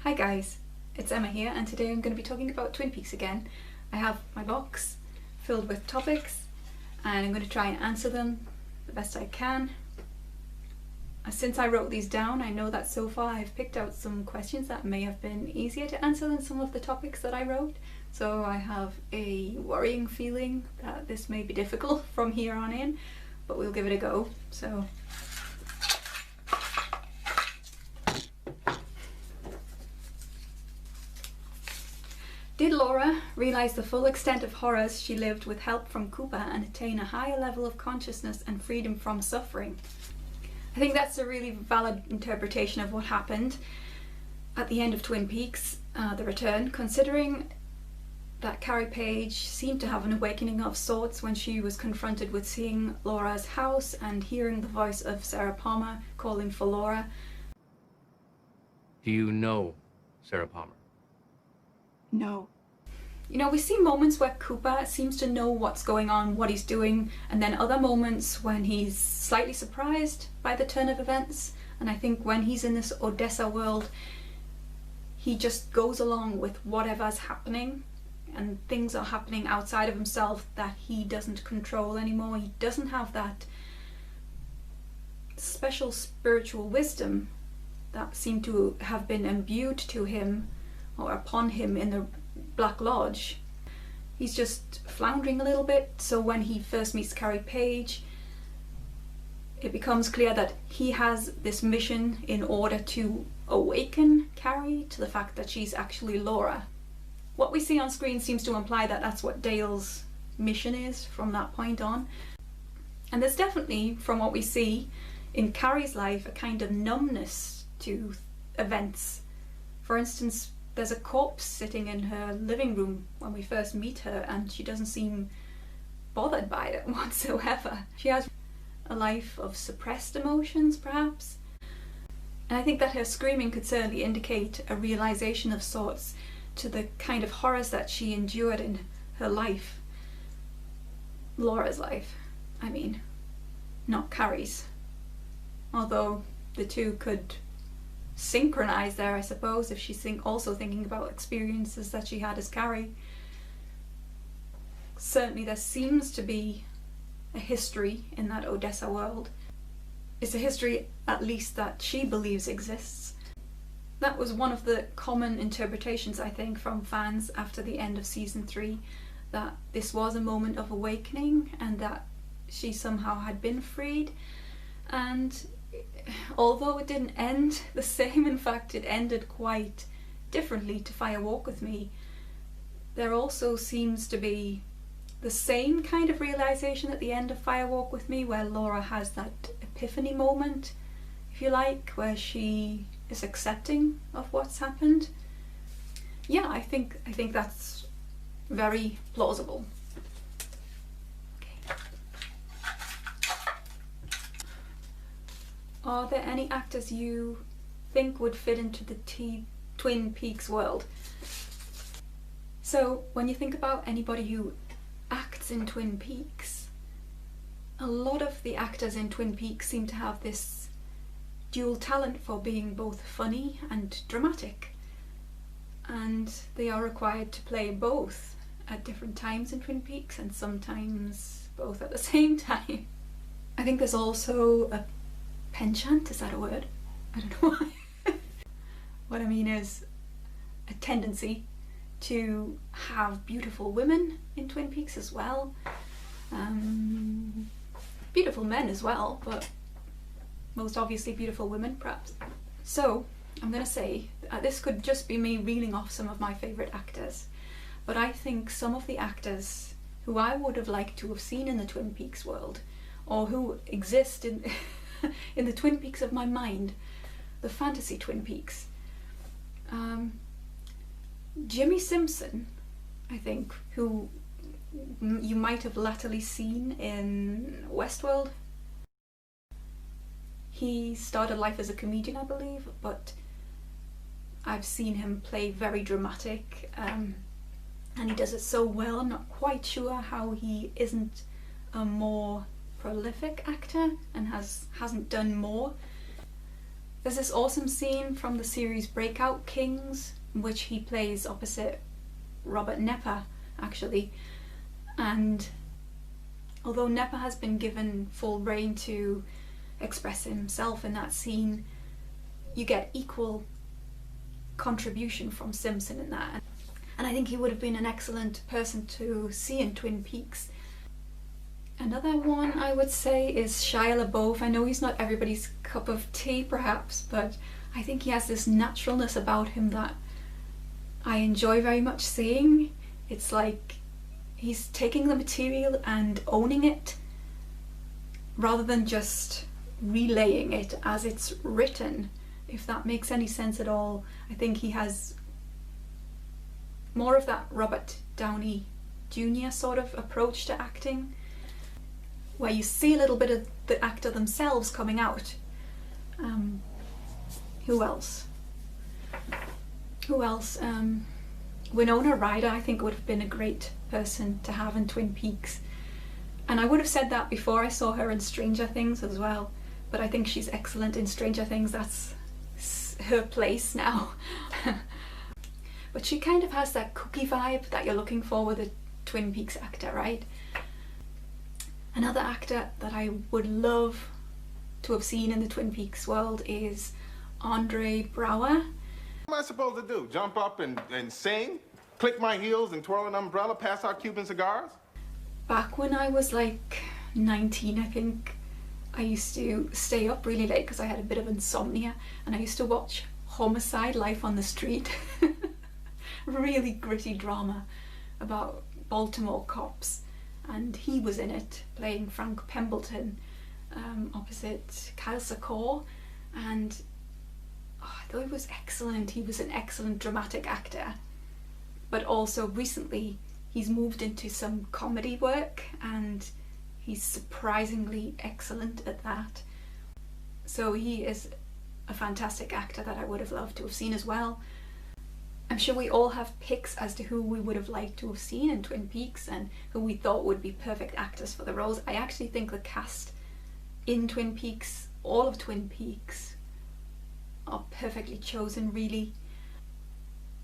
Hi guys, it's Emma here, and today I'm going to be talking about Twin Peaks again. I have my box filled with topics and I'm going to try and answer them the best I can. Since I wrote these down, I know that so far I've picked out some questions that may have been easier to answer than some of the topics that I wrote, so I have a worrying feeling that this may be difficult from here on in, but we'll give it a go. So did Laura realise the full extent of horrors she lived with help from Cooper and attain a higher level of consciousness and freedom from suffering? I think that's a really valid interpretation of what happened at the end of Twin Peaks, The Return, considering that Carrie Page seemed to have an awakening of sorts when she was confronted with seeing Laura's house and hearing the voice of Sarah Palmer calling for Laura. Do you know Sarah Palmer? No. You know, we see moments where Cooper seems to know what's going on, what he's doing, and then other moments when he's slightly surprised by the turn of events. And I think when he's in this Odessa world, he just goes along with whatever's happening, and things are happening outside of himself that he doesn't control anymore. He doesn't have that special spiritual wisdom that seemed to have been imbued to him or upon him in the Black Lodge. He's just floundering a little bit, so when he first meets Carrie Page, it becomes clear that he has this mission in order to awaken Carrie to the fact that she's actually Laura. What we see on screen seems to imply that that's what Dale's mission is from that point on. And there's definitely, from what we see in Carrie's life, a kind of numbness to events. For instance, there's a corpse sitting in her living room when we first meet her, and she doesn't seem bothered by it whatsoever. She has a life of suppressed emotions, perhaps. And I think that her screaming could certainly indicate a realization of sorts to the kind of horrors that she endured in her life. Laura's life, I mean, not Carrie's. Although the two could synchronize there, I suppose, if she's also thinking about experiences that she had as Carrie. Certainly there seems to be a history in that Odessa world. It's a history, at least, that she believes exists. That was one of the common interpretations, I think, from fans after the end of season 3, that this was a moment of awakening and that she somehow had been freed. And although it didn't end the same, in fact it ended quite differently to Fire Walk With Me, there also seems to be the same kind of realization at the end of Fire Walk With Me, where Laura has that epiphany moment, if you like, where she is accepting of what's happened. Yeah, I think that's very plausible. Are there any actors you think would fit into the Twin Peaks world? So when you think about anybody who acts in Twin Peaks, a lot of the actors in Twin Peaks seem to have this dual talent for being both funny and dramatic, and they are required to play both at different times in Twin Peaks, and sometimes both at the same time. I think there's also a penchant, is that a word? I don't know why. What I mean is a tendency to have beautiful women in Twin Peaks as well. Beautiful men as well, but most obviously beautiful women, perhaps. So I'm gonna say this could just be me reeling off some of my favourite actors, but I think some of the actors who I would have liked to have seen in the Twin Peaks world, or who exist in in the Twin Peaks of my mind, the fantasy Twin Peaks. Jimmy Simpson, I think, who you might have latterly seen in Westworld. He started life as a comedian, I believe, but I've seen him play very dramatic, and he does it so well. I'm not quite sure how he isn't a more prolific actor and hasn't done more. There's this awesome scene from the series Breakout Kings in which he plays opposite Robert Nepper, actually. And although Nepper has been given full reign to express himself in that scene, you get equal contribution from Simpson in that. And I think he would have been an excellent person to see in Twin Peaks. Another one I would say is Shia Labeouf. I know he's not everybody's cup of tea perhaps, but I think he has this naturalness about him that I enjoy very much seeing. It's like he's taking the material and owning it rather than just relaying it as it's written, if that makes any sense at all. I think he has more of that Robert Downey Jr. sort of approach to acting, where you see a little bit of the actor themselves coming out. Who else? Winona Ryder, I think, would have been a great person to have in Twin Peaks. And I would have said that before I saw her in Stranger Things as well, but I think she's excellent in Stranger Things. That's her place now. But she kind of has that cookie vibe that you're looking for with a Twin Peaks actor, right? Another actor that I would love to have seen in the Twin Peaks world is Andre Braugher. What am I supposed to do? Jump up and sing? Click my heels and twirl an umbrella, pass out Cuban cigars? Back when I was like 19, I think, I used to stay up really late because I had a bit of insomnia, and I used to watch Homicide: Life on the Street. Really gritty drama about Baltimore cops, and he was in it playing Frank Pembleton opposite Kyle Secor, and I thought he was excellent. He was an excellent dramatic actor, but also recently he's moved into some comedy work and he's surprisingly excellent at that. So he is a fantastic actor that I would have loved to have seen as well. I'm sure we all have picks as to who we would have liked to have seen in Twin Peaks and who we thought would be perfect actors for the roles. I actually think the cast in Twin Peaks, all of Twin Peaks, are perfectly chosen, really.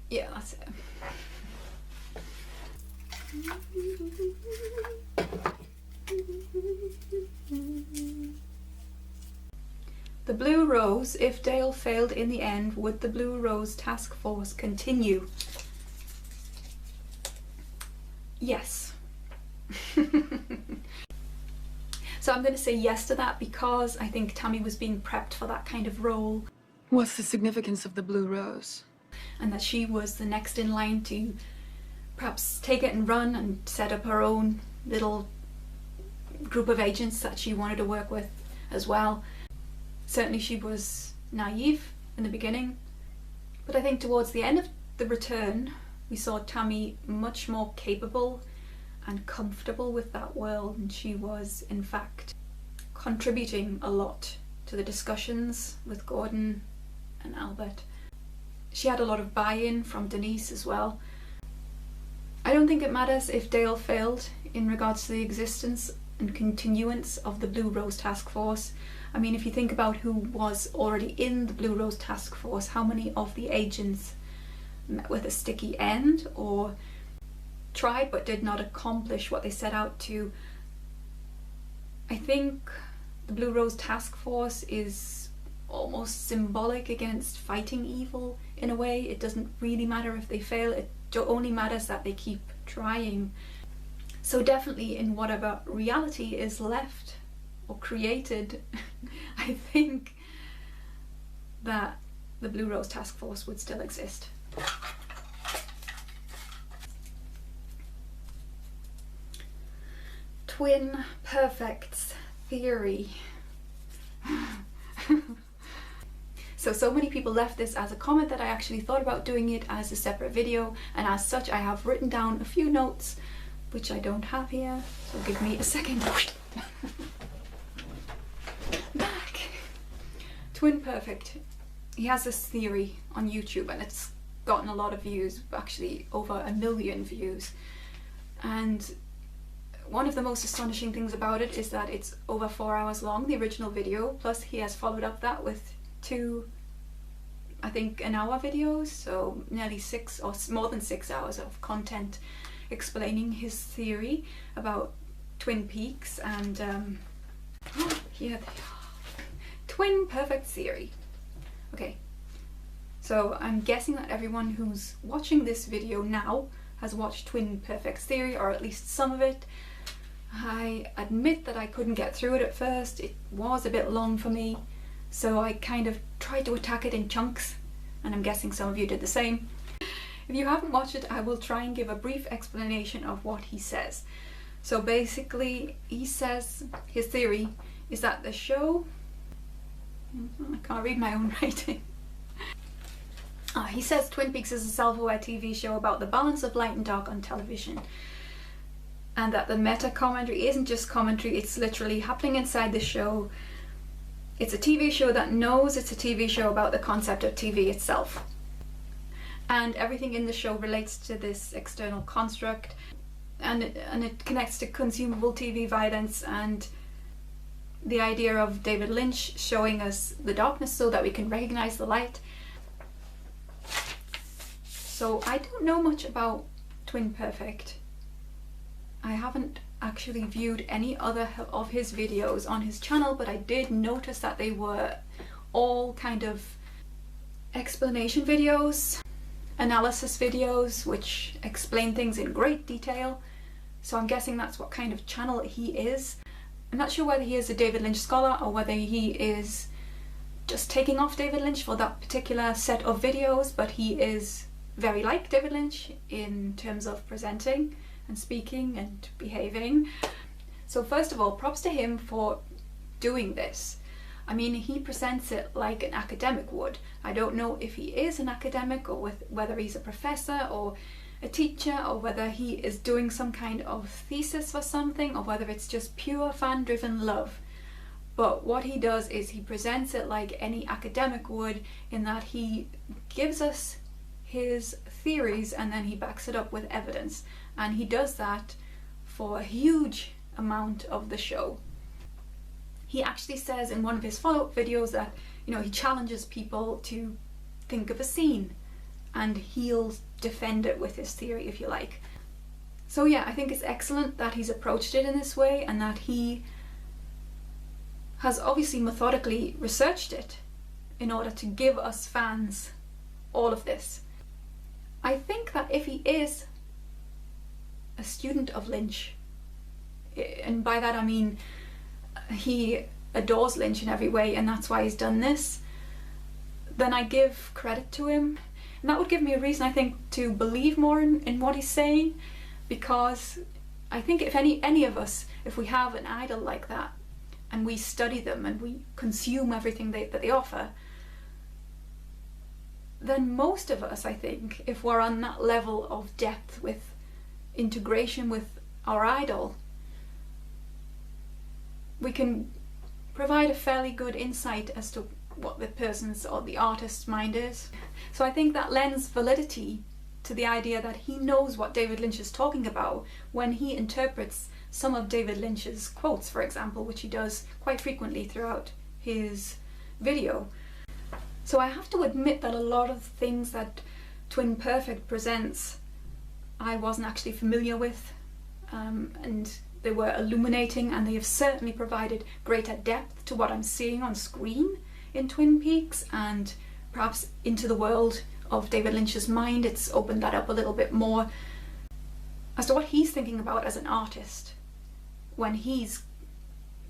Yeah, that's it. The Blue Rose. If Dale failed in the end, would the Blue Rose task force continue? Yes. So I'm going to say yes to that because I think Tammy was being prepped for that kind of role. What's the significance of the Blue Rose? And that she was the next in line to perhaps take it and run and set up her own little group of agents that she wanted to work with as well. Certainly she was naive in the beginning, but I think towards the end of The Return we saw Tammy much more capable and comfortable with that world, and she was in fact contributing a lot to the discussions with Gordon and Albert. She had a lot of buy-in from Denise as well. I don't think it matters if Dale failed in regards to the existence and continuance of the Blue Rose Task Force. I mean, if you think about who was already in the Blue Rose Task Force, how many of the agents met with a sticky end or tried but did not accomplish what they set out to. I think the Blue Rose Task Force is almost symbolic against fighting evil in a way. It doesn't really matter if they fail, it only matters that they keep trying. So definitely in whatever reality is left or created, I think that the Blue Rose Task Force would still exist. Twin Perfects theory. So many people left this as a comment that I actually thought about doing it as a separate video, and as such I have written down a few notes which I don't have here, so give me a second. Back. Twin Perfect. He has this theory on YouTube and it's gotten a lot of views, actually over 1 million views, and one of the most astonishing things about it is that it's over 4 hours long, the original video, plus he has followed up that with 2, I think, an hour videos, so nearly 6 or more than 6 hours of content explaining his theory about Twin Peaks and here they are. Twin Perfect Theory. Okay, so I'm guessing that everyone who's watching this video now has watched Twin Perfect Theory, or at least some of it. I admit that I couldn't get through it at first. It was a bit long for me, so I kind of tried to attack it in chunks, and I'm guessing some of you did the same. If you haven't watched it, I will try and give a brief explanation of what he says. So basically, he says his theory is that the show... I can't read my own writing. He says Twin Peaks is a self-aware TV show about the balance of light and dark on television, and that the meta commentary isn't just commentary, it's literally happening inside the show. It's a TV show that knows it's a TV show about the concept of TV itself. And everything in the show relates to this external construct, and it connects to consumable TV violence and the idea of David Lynch showing us the darkness so that we can recognize the light. So I don't know much about Twin Perfect. I haven't actually viewed any other of his videos on his channel, but I did notice that they were all kind of explanation videos, analysis videos, which explain things in great detail. So I'm guessing that's what kind of channel he is. I'm not sure whether he is a David Lynch scholar or whether he is just taking off David Lynch for that particular set of videos, but he is very like David Lynch in terms of presenting and speaking and behaving. So first of all, props to him for doing this. I mean, he presents it like an academic would. I don't know if he is an academic or whether he's a professor or a teacher, or whether he is doing some kind of thesis for something, or whether it's just pure fan-driven love. But what he does is he presents it like any academic would, in that he gives us his theories and then he backs it up with evidence. And he does that for a huge amount of the show. He actually says in one of his follow-up videos that, you know, he challenges people to think of a scene and he'll defend it with his theory, if you like. So yeah, I think it's excellent that he's approached it in this way, and that he has obviously methodically researched it in order to give us fans all of this. I think that if he is a student of Lynch, and by that I mean he adores Lynch in every way and that's why he's done this, then I give credit to him. And that would give me a reason, I think, to believe more in what he's saying, because I think if any of us, if we have an idol like that and we study them and we consume everything that they offer, then most of us, I think, if we're on that level of depth with integration with our idol, we can provide a fairly good insight as to what the person's or the artist's mind is. So I think that lends validity to the idea that he knows what David Lynch is talking about when he interprets some of David Lynch's quotes, for example, which he does quite frequently throughout his video. So I have to admit that a lot of things that Twin Perfect presents I wasn't actually familiar with, and they were illuminating, and they have certainly provided greater depth to what I'm seeing on screen in Twin Peaks, and perhaps into the world of David Lynch's mind. It's opened that up a little bit more as to what he's thinking about as an artist when he's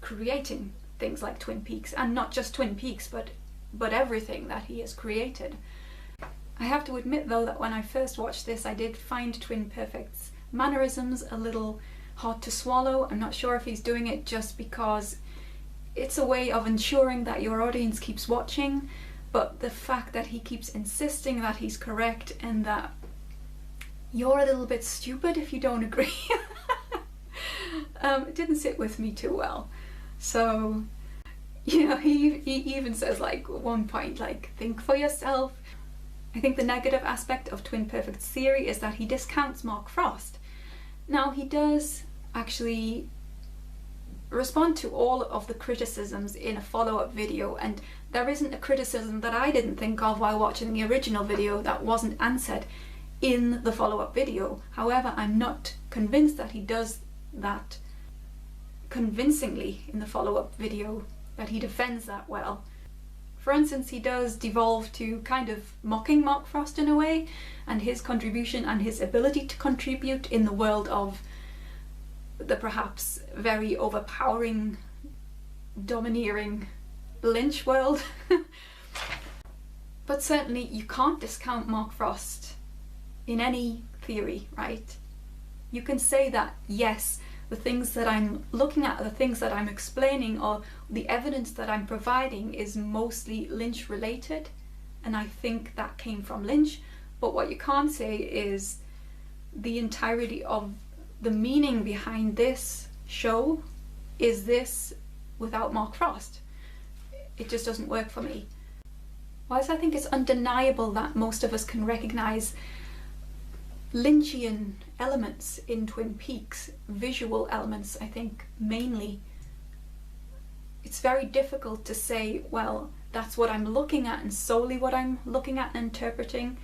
creating things like Twin Peaks, and not just Twin Peaks, but everything that he has created. I have to admit though that when I first watched this, I did find Twin Perfect's mannerisms a little hard to swallow. I'm not sure if he's doing it just because it's a way of ensuring that your audience keeps watching, but the fact that he keeps insisting that he's correct and that you're a little bit stupid if you don't agree, it didn't sit with me too well. So, you know, he even says, like, at one point, like, think for yourself. I think the negative aspect of Twin Perfect's theory is that he discounts Mark Frost. Now, he does actually respond to all of the criticisms in a follow-up video, and there isn't a criticism that I didn't think of while watching the original video that wasn't answered in the follow-up video. However, I'm not convinced that he does that convincingly in the follow-up video, that he defends that well. For instance, he does devolve to kind of mocking Mark Frost in a way, and his contribution and his ability to contribute in the world of the perhaps very overpowering, domineering Lynch world. But certainly you can't discount Mark Frost in any theory, right? You can say that, yes, the things that I'm looking at, the things that I'm explaining, or the evidence that I'm providing is mostly Lynch related, and I think that came from Lynch. But what you can't say is the entirety of the meaning behind this show is this without Mark Frost. It just doesn't work for me. Whilst I think it's undeniable that most of us can recognise Lynchian elements in Twin Peaks, visual elements, I think, mainly, it's very difficult to say, well, that's what I'm looking at and solely what I'm looking at and interpreting,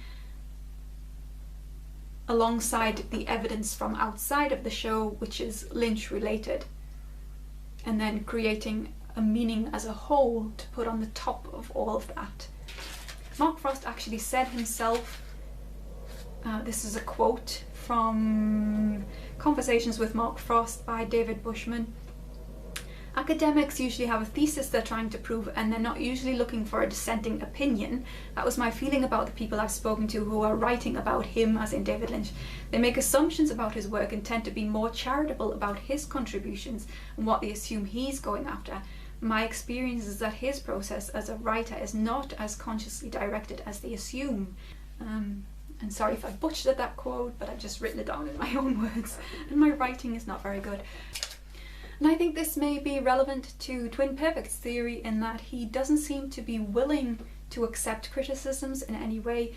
alongside the evidence from outside of the show, which is Lynch related, and then creating a meaning as a whole to put on the top of all of that. Mark Frost actually said himself, this is a quote from Conversations with Mark Frost by David Bushman: "Academics usually have a thesis they're trying to prove, and they're not usually looking for a dissenting opinion. That was my feeling about the people I've spoken to who are writing about him," as in David Lynch. "They make assumptions about his work and tend to be more charitable about his contributions and what they assume he's going after. My experience is that his process as a writer is not as consciously directed as they assume." And sorry if I butchered that quote, but I've just written it down in my own words, and my writing is not very good. And I think this may be relevant to Twin Perfect's theory in that he doesn't seem to be willing to accept criticisms in any way.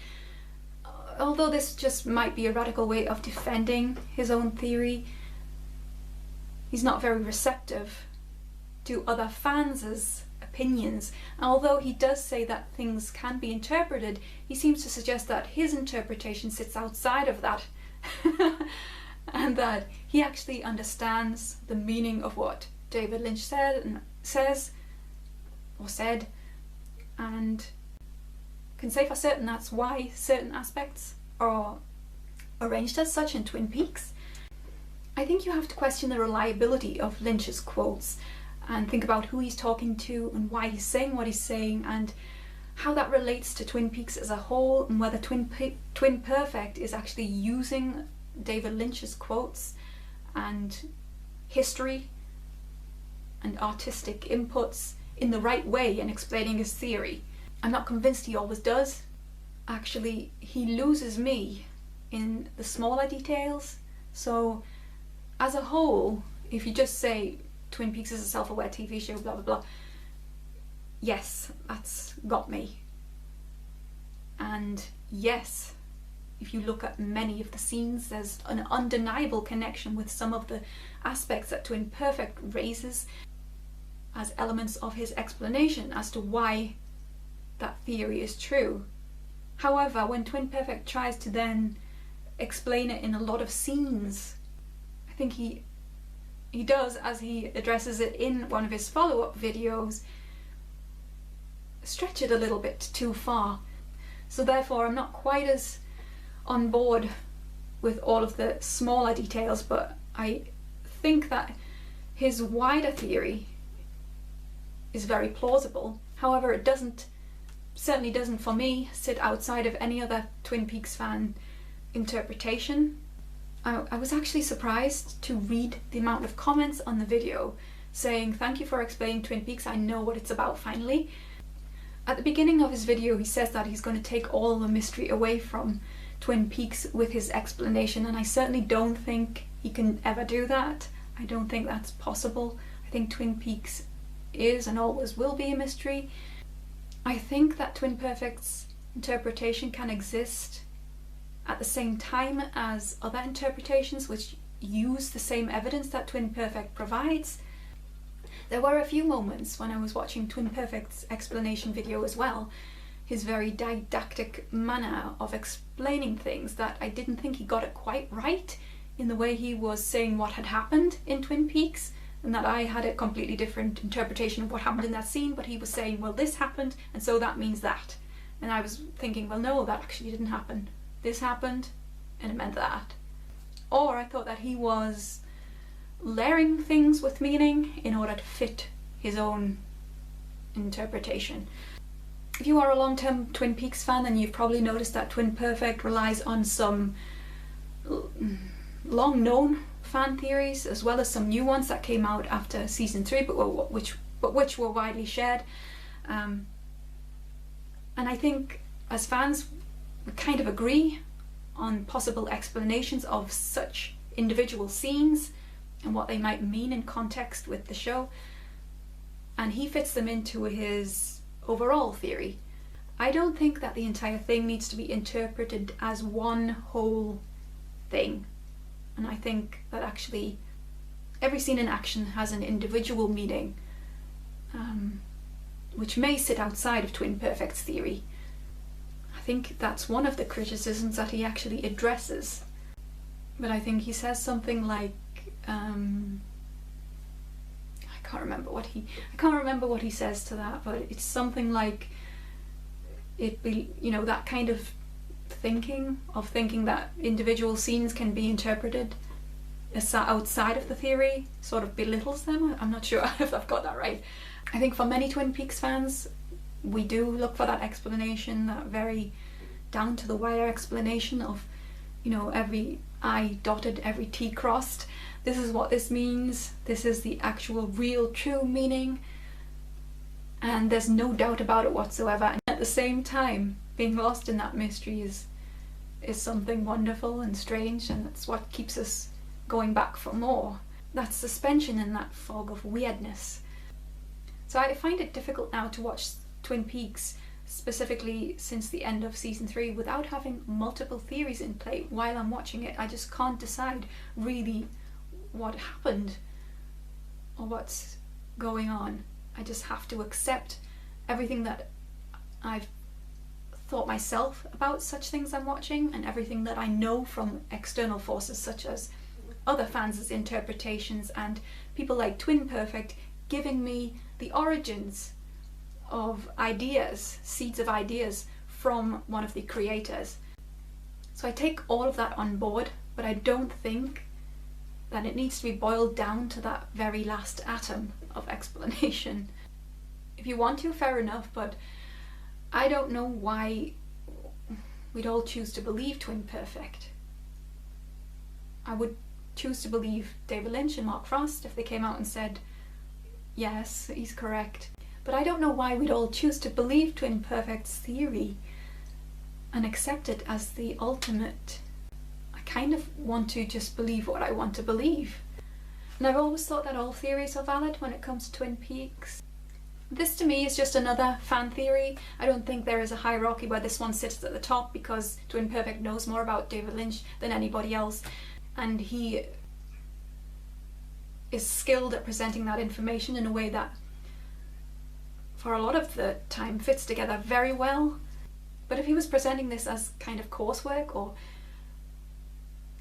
Although this just might be a radical way of defending his own theory, he's not very receptive to other fans' opinions. Although he does say that things can be interpreted, he seems to suggest that his interpretation sits outside of that and that he actually understands the meaning of what David Lynch said and can say for certain that's why certain aspects are arranged as such in Twin Peaks. I think you have to question the reliability of Lynch's quotes and think about who he's talking to and why he's saying what he's saying and how that relates to Twin Peaks as a whole, and whether Twin Perfect is actually using David Lynch's quotes and history and artistic inputs in the right way in explaining his theory. I'm not convinced he always does. Actually, he loses me in the smaller details. So as a whole, if you just say Twin Peaks is a self-aware TV show, blah blah blah, yes, that's got me. And yes, if you look at many of the scenes, there's an undeniable connection with some of the aspects that Twin Perfect raises as elements of his explanation as to why that theory is true. However, when Twin Perfect tries to then explain it in a lot of scenes, I think he does, as he addresses it in one of his follow-up videos, stretch it a little bit too far. So therefore I'm not quite as on board with all of the smaller details, but I think that his wider theory is very plausible. However, it certainly doesn't for me sit outside of any other Twin Peaks fan interpretation. I was actually surprised to read the amount of comments on the video saying, "Thank you for explaining Twin Peaks, I know what it's about finally." At the beginning of his video he says that he's going to take all the mystery away from Twin Peaks with his explanation, and I certainly don't think he can ever do that. I don't think that's possible. I think Twin Peaks is and always will be a mystery. I think that Twin Perfect's interpretation can exist at the same time as other interpretations which use the same evidence that Twin Perfect provides. There were a few moments when I was watching Twin Perfect's explanation video as well, his very didactic manner of explaining things, that I didn't think he got it quite right in the way he was saying what had happened in Twin Peaks, and that I had a completely different interpretation of what happened in that scene, but he was saying, well, this happened, and so that means that. And I was thinking, well, no, that actually didn't happen. This happened, and it meant that. Or I thought that he was layering things with meaning in order to fit his own interpretation. If you are a long-term Twin Peaks fan, then you've probably noticed that Twin Perfect relies on some long-known fan theories, as well as some new ones that came out after season 3, which were widely shared. And I think as fans, we kind of agree on possible explanations of such individual scenes and what they might mean in context with the show, and he fits them into his overall theory. I don't think that the entire thing needs to be interpreted as one whole thing, and I think that actually every scene in action has an individual meaning, which may sit outside of Twin Perfect's theory. I think that's one of the criticisms that he actually addresses. But I think he says something like, I can't remember what he says to that, but it's something like that kind of thinking that individual scenes can be interpreted outside of the theory sort of belittles them. I'm not sure if I've got that right. I think for many Twin Peaks fans, we do look for that explanation, that very down to the wire explanation of, every I dotted, every T crossed. This is what this means. This is the actual, real, true meaning. And there's no doubt about it whatsoever. And at the same time, being lost in that mystery is something wonderful and strange, and that's what keeps us going back for more. That suspension in that fog of weirdness. So I find it difficult now to watch Twin Peaks, specifically since the end of season 3, without having multiple theories in play while I'm watching it. I just can't decide really what happened or what's going on. I just have to accept everything that I've thought myself about such things I'm watching, and everything that I know from external forces such as other fans' interpretations and people like Twin Perfect giving me the origins of ideas, seeds of ideas from one of the creators. So I take all of that on board, but I don't think that it needs to be boiled down to that very last atom of explanation. If you want to, fair enough, but I don't know why we'd all choose to believe Twin Perfect. I would choose to believe David Lynch and Mark Frost if they came out and said, yes, he's correct. But I don't know why we'd all choose to believe Twin Perfect's theory and accept it as the ultimate. I kind of want to just believe what I want to believe. And I've always thought that all theories are valid when it comes to Twin Peaks. This to me is just another fan theory. I don't think there is a hierarchy where this one sits at the top because Twin Perfect knows more about David Lynch than anybody else, and he is skilled at presenting that information in a way that for a lot of the time fits together very well. But if he was presenting this as kind of coursework or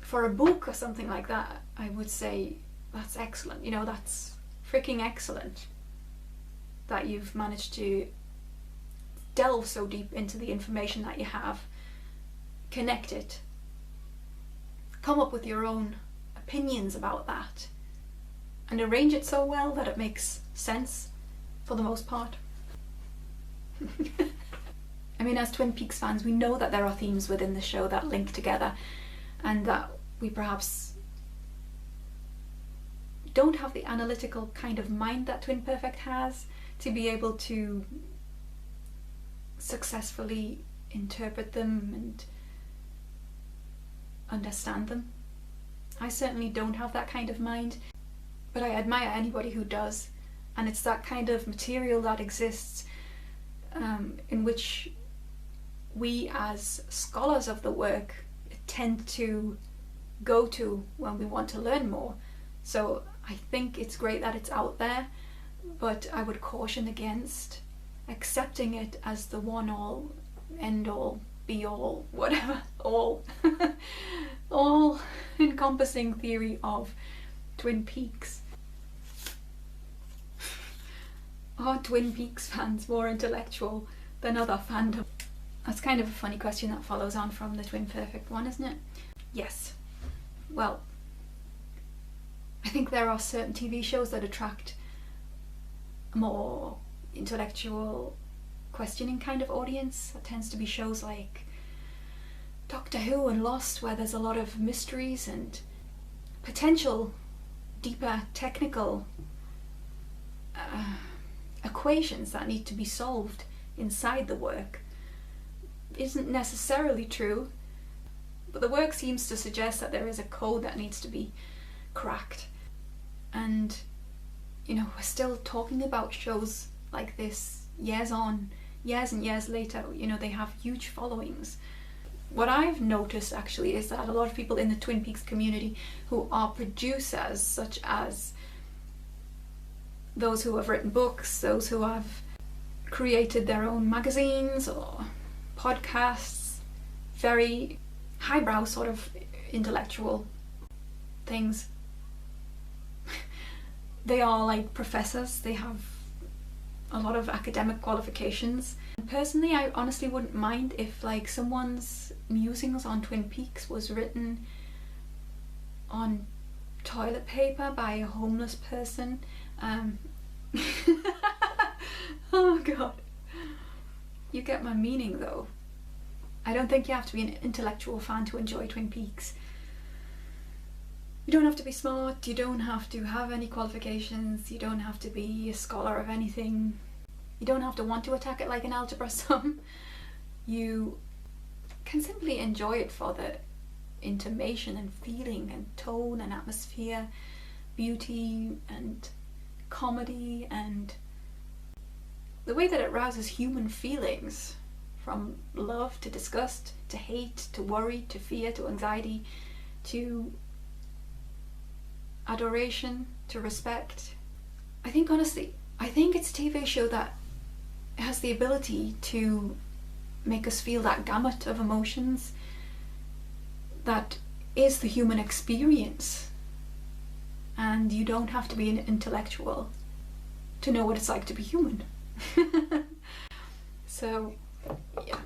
for a book or something like that, I would say that's excellent. That's freaking excellent that you've managed to delve so deep into the information that you have, connect it, come up with your own opinions about that, and arrange it so well that it makes sense for the most part. I mean, as Twin Peaks fans, we know that there are themes within the show that link together, and that we perhaps don't have the analytical kind of mind that Twin Perfect has to be able to successfully interpret them and understand them. I certainly don't have that kind of mind, but I admire anybody who does, and it's that kind of material that exists in which we as scholars of the work tend to go to when we want to learn more. So I think it's great that it's out there, but I would caution against accepting it as the one all, end all, be all, whatever, all encompassing theory of Twin Peaks. Are Twin Peaks fans more intellectual than other fandom? That's kind of a funny question that follows on from the Twin Perfect one, isn't it? Yes. Well, I think there are certain TV shows that attract a more intellectual, questioning kind of audience. That tends to be shows like Doctor Who and Lost, where there's a lot of mysteries and potential deeper technical equations that need to be solved inside the work. Isn't necessarily true, but the work seems to suggest that there is a code that needs to be cracked. And you know, we're still talking about shows like this years on, years and years later. You know, they have huge followings. What I've noticed actually is that a lot of people in the Twin Peaks community who are producers, such as those who have written books, those who have created their own magazines or podcasts, very highbrow sort of intellectual things. They are like professors, they have a lot of academic qualifications. Personally, I honestly wouldn't mind if like someone's musings on Twin Peaks was written on toilet paper by a homeless person. Oh god. You get my meaning though. I don't think you have to be an intellectual fan to enjoy Twin Peaks. You don't have to be smart, you don't have to have any qualifications, you don't have to be a scholar of anything, you don't have to want to attack it like an algebra sum. You can simply enjoy it for the intonation and feeling and tone and atmosphere, beauty and comedy, and the way that it rouses human feelings, from love to disgust to hate to worry to fear to anxiety to adoration to respect. I think honestly, I think it's a TV show that has the ability to make us feel that gamut of emotions that is the human experience, and you don't have to be an intellectual to know what it's like to be human. So yeah,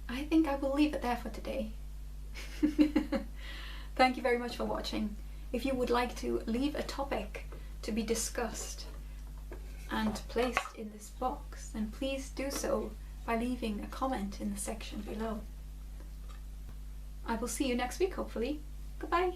I think I will leave it there for today. Thank you very much for watching. If you would like to leave a topic to be discussed and placed in this box, then please do so by leaving a comment in the section below. I will see you next week, hopefully. Goodbye.